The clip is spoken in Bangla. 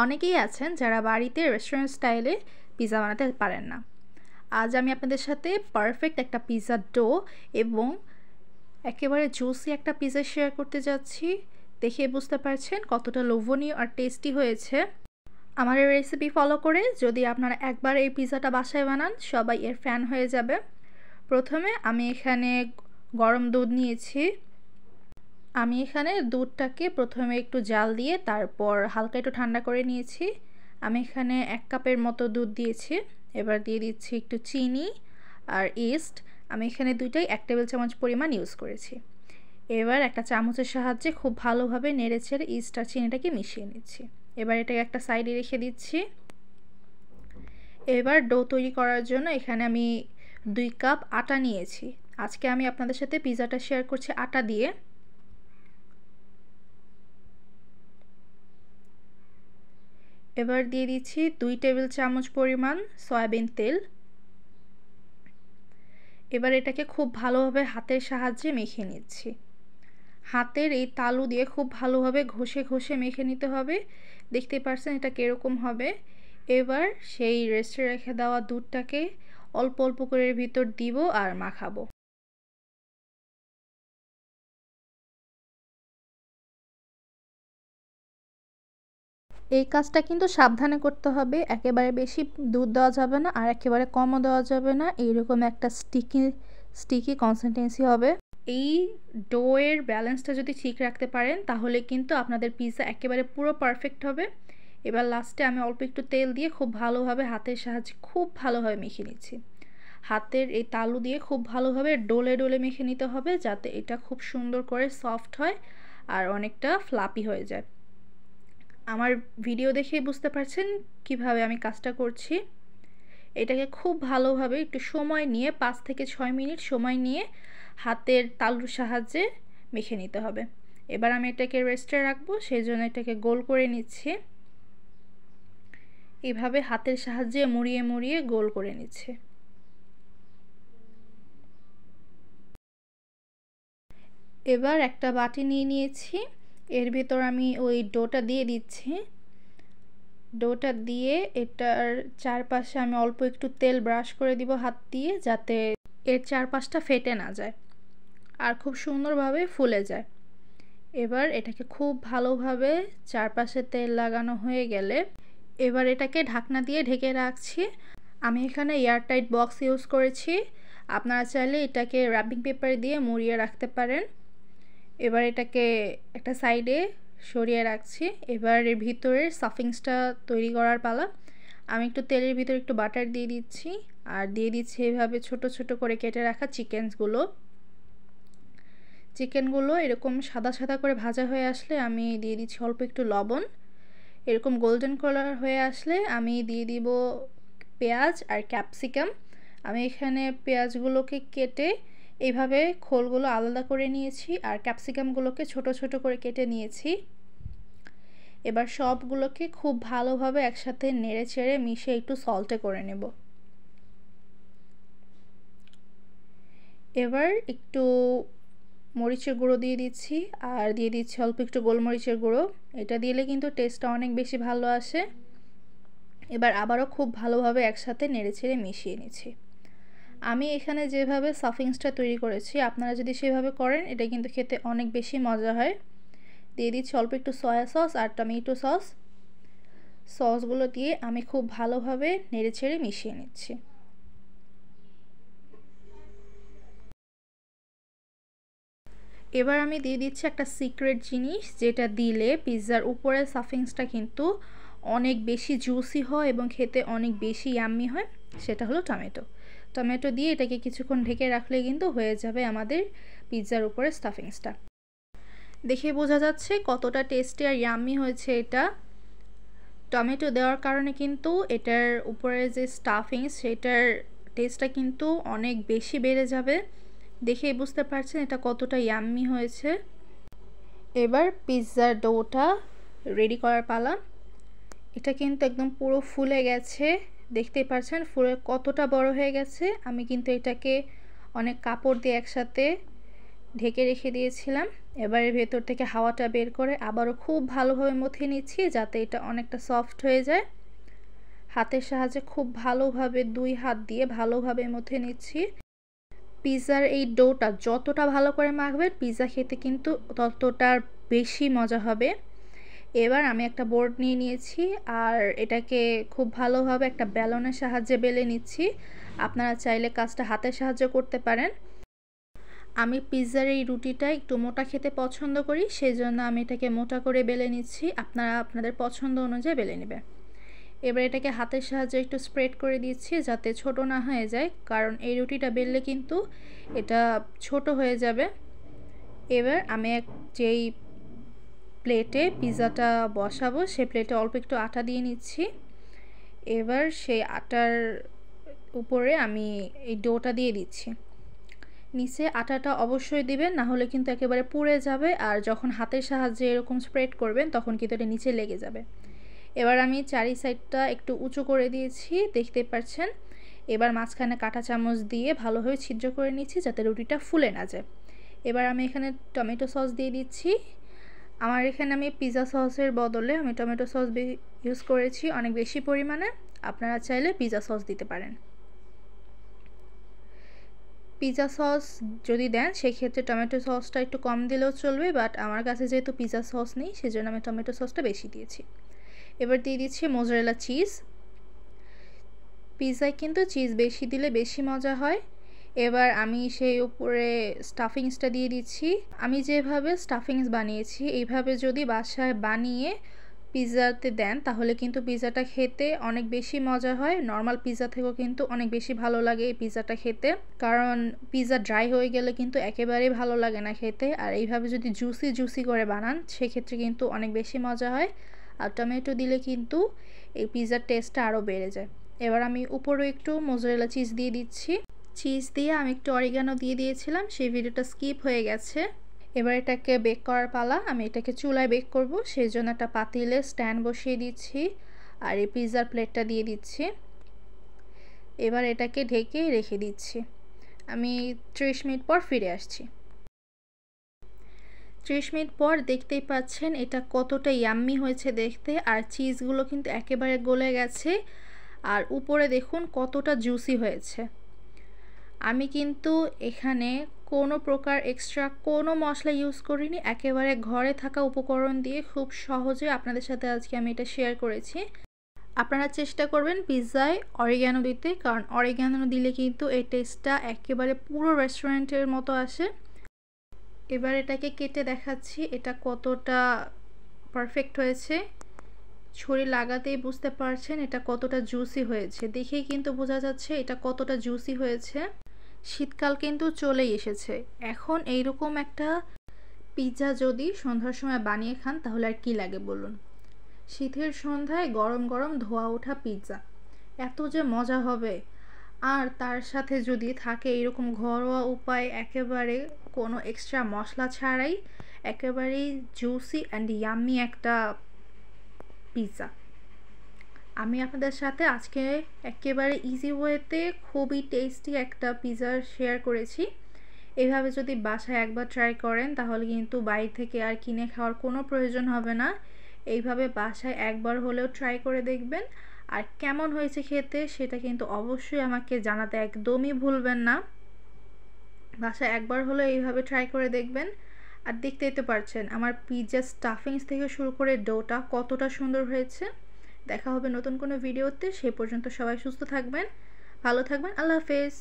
অনেকেই আছেন যারা বাড়িতে রেস্টুরেন্ট স্টাইলে পিৎজা বানাতে পারেন না। আজ আমি আপনাদের সাথে পারফেক্ট একটা পিৎজা ডো এবং একেবারে জুসি একটা পিৎজা শেয়ার করতে যাচ্ছি। দেখে বুঝতে পারছেন কতটা লোভনীয় আর টেস্টি হয়েছে। আমার এই রেসিপি ফলো করে যদি আপনারা একবার এই পিৎজাটা বাসায় বানান, সবাই এর ফ্যান হয়ে যাবে। প্রথমে আমি এখানে গরম দুধ নিয়েছি। আমি এখানে দুধটাকে প্রথমে একটু জাল দিয়ে তারপর হালকা একটু ঠান্ডা করে নিয়েছি। আমি এখানে 1 কাপের মতো দুধ দিয়েছি। এবার দিয়ে দিচ্ছি একটু চিনি আর ইস্ট। আমি এখানে দুইটাই 1 টেবিল চামচ পরিমাণ ইউজ করেছি। এবার একটা চামচের সাহায্যে খুব ভালোভাবে নেড়েচেড়ে ইস্ট আর চিনিটাকে মিশিয়ে নিচ্ছি। এবার এটাকে একটা সাইডে রেখে দিচ্ছি। এবার ডো তৈরি করার জন্য এখানে আমি 2 কাপ আটা নিয়েছি। আজকে আমি আপনাদের সাথে পিৎজাটা শেয়ার করছি আটা দিয়ে। এবার দিয়ে দিচ্ছি 2 টেবিল চামচ পরিমাণ সয়াবিন তেল। এবার এটাকে খুব ভালোভাবে হাতের সাহায্যে মেখে নিচ্ছি। হাতের এই তালু দিয়ে খুব ভালোভাবে ঘষে ঘষে মেখে নিতে হবে। দেখতে পাচ্ছেন এটা কিরকম হবে। এবার সেই রেস্টে রেখে দেওয়া দুধটাকে অল্প অল্প করে এর ভিতর দিব আর মাখাবো। এই কাজটা কিন্তু সাবধানে করতে হবে। একেবারে বেশি দুধ দেওয়া যাবে না আর একেবারে কমও দেওয়া যাবে না। এইরকম একটা স্টিকি কনসিস্টেন্সি হবে। এই ডোয়ের ব্যালেন্সটা যদি ঠিক রাখতে পারেন তাহলে কিন্তু আপনাদের পিৎজা একেবারে পুরো পারফেক্ট হবে। এবার লাস্টে আমি অল্প একটু তেল দিয়ে খুব ভালোভাবে হাতের সাহায্যে খুব ভালোভাবে মেখে নিচ্ছি। হাতের এই তালু দিয়ে খুব ভালোভাবে ডোলে ডোলে মেখে নিতে হবে যাতে এটা খুব সুন্দর করে সফট হয় আর অনেকটা ফ্লাপি হয়ে যায়। আমার ভিডিও দেখে বুঝতে পারছেন কিভাবে আমি কাজটা করছি। এটাকে খুব ভালোভাবে একটু সময় নিয়ে 5 থেকে 6 মিনিট সময় নিয়ে হাতের তালুর সাহায্যে মেখে নিতে হবে। এবার আমি এটাকে রেস্টে রাখবো, সেই জন্য এটাকে গোল করে নিচ্ছি। এইভাবে হাতের সাহায্যে মুড়িয়ে মুড়িয়ে গোল করে নিচ্ছে। এবার একটা বাটি নিয়ে নিয়েছি। এর ভিতর আমি ওই ডোটা দিয়ে দিচ্ছি। ডোটা দিয়ে এটার চারপাশে আমি অল্প একটু তেল ব্রাশ করে দিব হাত দিয়ে, যাতে এর চারপাশটা ফেটে না যায় আর খুব সুন্দরভাবে ফুলে যায়। এবার এটাকে খুব ভালোভাবে চারপাশে তেল লাগানো হয়ে গেলে এবার এটাকে ঢাকনা দিয়ে ঢেকে রাখছি। আমি এখানে এয়ারটাইট বক্স ইউজ করেছি। আপনারা চাইলে এটাকে র্যাপিং পেপার দিয়ে মুড়িয়ে রাখতে পারেন। এবার এটাকে একটা সাইডে সরিয়ে রাখছি। এবার এর ভিতরের স্টাফিংসটা তৈরি করার পালা। আমি একটু তেলের ভিতরে একটু বাটার দিয়ে দিচ্ছি আর দিয়ে দিচ্ছি এইভাবে ছোট ছোট করে কেটে রাখা চিকেনগুলো এরকম সাদা সাদা করে ভাজা হয়ে আসলে আমি দিয়ে দিচ্ছি অল্প একটু লবণ। এরকম গোল্ডেন কালার হয়ে আসলে আমি দিয়ে দিব পেঁয়াজ আর ক্যাপসিকাম। আমি এখানে পেঁয়াজগুলোকে কেটে এইভাবে খোলগুলো আলাদা করে নিয়েছি আর ক্যাপসিকামগুলোকে ছোট ছোট করে কেটে নিয়েছি। এবার সবগুলোকে খুব ভালোভাবে একসাথে নেড়ে চেড়ে মিশিয়ে একটু সল্টে করে নেব। এবার একটু মরিচের গুঁড়ো দিয়ে দিচ্ছি আর দিয়ে দিচ্ছি অল্প একটু গোলমরিচের গুঁড়ো। এটা দিলে কিন্তু টেস্টটা অনেক বেশি ভালো আসে। এবার আবারও খুব ভালোভাবে একসাথে নেড়ে চেড়ে মিশিয়ে নিচ্ছি। আমি এখানে যেভাবে স্টাফিংসটা তৈরি করেছি আপনারা যদি সেভাবে করেন এটা কিন্তু খেতে অনেক বেশি মজা হয়। দিয়ে দিচ্ছি অল্প একটু সয়া সস আর টমেটো সসগুলো দিয়ে আমি খুব ভালোভাবে নেড়ে চেড়ে মিশিয়ে নিচ্ছি। এবার আমি দিয়ে দিচ্ছি একটা সিক্রেট জিনিস, যেটা দিলে পিৎজার উপরে স্টাফিংসটা কিন্তু অনেক বেশি জুসি হয় এবং খেতে অনেক বেশি ইয়াম্মি হয়। সেটা হলো টমেটো দিয়ে এটাকে কিছুক্ষণ ঢেকে রাখলে কিন্তু হয়ে যাবে আমাদের পিৎজার উপরে স্টাফিংসটা। দেখে বোঝা যাচ্ছে কতটা টেস্টি আর ইয়াম্মি হয়েছে এটা। টমেটো দেওয়ার কারণে কিন্তু এটার উপরে যে স্টাফিংস সেটার টেস্টটা কিন্তু অনেক বেশি বেড়ে যাবে। দেখেই বুঝতে পারছেন এটা কতটা ইয়াম্মি হয়েছে। এবার পিৎজার ডোটা রেডি করার পালা। এটা কিন্তু একদম পুরো ফুলে গেছে, দেখতেই পাচ্ছেন ফুলে কতটা বড় হয়ে গেছে। আমি কিন্তু এটাকে অনেক কাপড় দিয়ে একসাথে ঢেকে রেখে দিয়েছিলাম। এবারে ভেতর থেকে হাওয়াটা বের করে আবারও খুব ভালোভাবে মথে নিচ্ছি যাতে এটা অনেকটা সফট হয়ে যায়। হাতের সাহায্যে খুব ভালোভাবে 2 হাত দিয়ে ভালোভাবে মথে নিচ্ছি। পিৎজার এই ডোটা যতটা ভালো করে মাখবেন পিৎজা খেতে কিন্তু ততটা বেশি মজা হবে। এবার আমি একটা বোর্ড নিয়ে নিয়েছি আর এটাকে খুব ভালোভাবে একটা বেলনের সাহায্যে বেলে নিচ্ছি। আপনারা চাইলে কাজটা হাতের সাহায্যে করতে পারেন। আমি পিৎজার এই রুটিটা একটু মোটা খেতে পছন্দ করি, সেজন্য আমি এটাকে মোটা করে বেলে নিচ্ছি। আপনারা আপনাদের পছন্দ অনুযায়ী বেলে নেবেন। এবার এটাকে হাতের সাহায্যে একটু স্প্রেড করে দিচ্ছি যাতে ছোট না হয়ে যায়, কারণ এই রুটিটা বেললে কিন্তু এটা ছোট হয়ে যাবে। এবার আমি যেই প্লেটে পিৎজাটা বসাবো সে প্লেটে অল্প একটু আটা দিয়ে নিচ্ছি। এবার সেই আটার উপরে আমি এই ডোটা দিয়ে দিচ্ছি। নিচে আটাটা অবশ্যই দিবেন, না হলে কিন্তু একেবারে পুড়ে যাবে, আর যখন হাতের সাহায্যে এরকম স্প্রেড করবেন তখন কিন্তু এটা নিচে লেগে যাবে। এবার আমি চারি সাইডটা একটু উঁচু করে দিয়েছি, দেখতে পাচ্ছেন। এবার মাঝখানে কাঁটা চামচ দিয়ে ভালোভাবে ছিদ্র করে নিচ্ছি যাতে রুটিটা ফুলে না যায়। এবার আমি এখানে টমেটো সস দিয়ে দিচ্ছি। আমার এখানে আমি পিৎজা সসের বদলে আমি টমেটো সস ইউজ করেছি অনেক বেশি পরিমাণে। আপনারা চাইলে পিৎজা সস দিতে পারেন। পিৎজা সস যদি দেন সেক্ষেত্রে টমেটো সসটা একটু কম দিলেও চলবে, বাট আমার কাছে যেহেতু পিৎজা সস নেই সেজন্য আমি টমেটো সসটা বেশি দিয়েছি। এবার দিয়ে দিচ্ছি মোজারেলা চিজ। পিৎজায় কিন্তু চিজ বেশি দিলে বেশি মজা হয়। এবার আমি সেই উপরে স্টাফিংসটা দিয়ে দিচ্ছি। আমি যেভাবে স্টাফিংস বানিয়েছি এইভাবে যদি বাসায় বানিয়ে পিৎজাতে দেন তাহলে কিন্তু পিৎজাটা খেতে অনেক বেশি মজা হয়। নর্মাল পিৎজা থেকেও কিন্তু অনেক বেশি ভালো লাগে এই পিৎজাটা খেতে, কারণ পিৎজা ড্রাই হয়ে গেলে কিন্তু একেবারেই ভালো লাগে না খেতে। আর এইভাবে যদি জুসি করে বানান সেক্ষেত্রে কিন্তু অনেক বেশি মজা হয়। আর টমেটো দিলে কিন্তু এই পিৎজার টেস্টটা আরও বেড়ে যায়। এবার আমি উপরে একটু মোজারেলা চিজ দিয়ে দিচ্ছি। চিজ দিয়ে আমি একটু অরিগানো দিয়ে দিয়েছিলাম, সেই ভিডিওটা স্কিপ হয়ে গেছে। এবার এটাকে বেক করার পালা। আমি এটাকে চুলায় বেক করব, সেই জন্য একটা পাতিলে স্ট্যান্ড বসিয়ে দিচ্ছি আর এই পিৎজার প্লেটটা দিয়ে দিচ্ছি। এবার এটাকে ঢেকে রেখে দিচ্ছি। আমি 30 মিনিট পর ফিরে আসছি। 30 মিনিট পর দেখতেই পাচ্ছেন এটা কতটা ইয়াম্মি হয়েছে দেখতে, আর চিজগুলো কিন্তু একেবারে গলে গেছে, আর উপরে দেখুন কতটা জুসি হয়েছে। আমি কিন্তু এখানে কোনো প্রকার এক্সট্রা কোনো মশলা ইউজ করিনি, একেবারে ঘরে থাকা উপকরণ দিয়ে খুব সহজে আপনাদের সাথে আজকে আমি এটা শেয়ার করেছি। আপনারা চেষ্টা করবেন পিৎজায় অরিগ্যানো দিতে, কারণ অরিগ্যানো দিলে কিন্তু এই টেস্টটা একেবারে পুরো রেস্টুরেন্টের মতো আসে। এবার এটাকে কেটে দেখাচ্ছি এটা কতটা পারফেক্ট হয়েছে। ছুরি লাগাতেই বুঝতে পারছেন এটা কতটা জুসি হয়েছে, দেখেই কিন্তু বোঝা যাচ্ছে এটা কতটা জুসি হয়েছে। শীতকাল কিন্তু চলেই এসেছে, এখন এইরকম একটা পিৎজা যদি সন্ধ্যার সময় বানিয়ে খান তাহলে আর কি লাগে বলুন। শীতের সন্ধ্যায় গরম গরম ধোয়া ওঠা পিৎজা এত যে মজা হবে, আর তার সাথে যদি থাকে এরকম ঘরোয়া উপায়, একেবারে কোনো এক্সট্রা মশলা ছাড়াই একেবারেই জুসি অ্যান্ড ইয়াম্মি একটা পিৎজা। আমি আপনাদের সাথে আজকে একেবারে ইজি ওয়েতে খুবই টেস্টি একটা পিৎজা শেয়ার করেছি। এভাবে যদি বাসায় একবার ট্রাই করেন তাহলে কিন্তু বাইরে থেকে আর কিনে খাওয়ার কোনো প্রয়োজন হবে না। এইভাবে বাসায় একবার হলেও ট্রাই করে দেখবেন, আর কেমন হয়েছে খেতে সেটা কিন্তু অবশ্যই আমাকে জানাতে একদমই ভুলবেন না। বাসায় একবার হলেও এইভাবে ট্রাই করে দেখবেন। আর দেখতেই তো পারছেন আমার পিৎজা স্টাফিংস থেকে শুরু করে ডোটা কতটা সুন্দর হয়েছে। দেখা হবে নতুন কোনো ভিডিওতে, সে পর্যন্ত সবাই সুস্থ থাকবেন, ভালো থাকবেন, আল্লাহ হাফেজ।